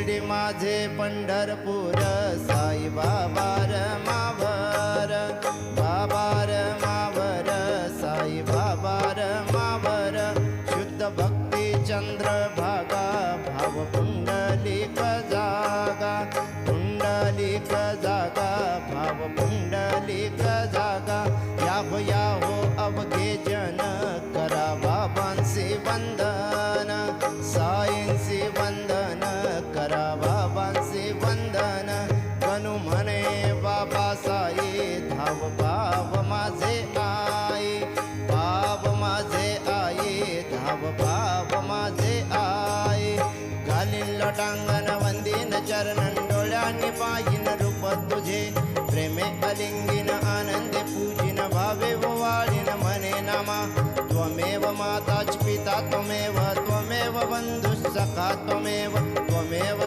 शिर्डी माझे पंढरपूर साई बाबा मावर बाबा मावर साई बाबा मावर शुद्ध भक्ती चंद्रभागा भाव पुंडलिक जागा पुंडलिक जागा भाव पुंडलिक जागा याहो अवघे जन करा बाबांचे वंदन साईंचे वंदन करा बाबांचे वंदन कनु म्हणे बाबा साई धाव भाव माझे आई भाव माझे आई धाव भाव माझे आई घालीन लोटांगण वंदीन चरणन डोळ्यांनी पाहिन रूप तुझे प्रेमे अलिंगिन आनंदे पूजिन भावे वाळीन म्हणे नामा त्वमेव माता च पिता त्वमेव त्वमेव बंधुः सखा त्वमेव त्वमेव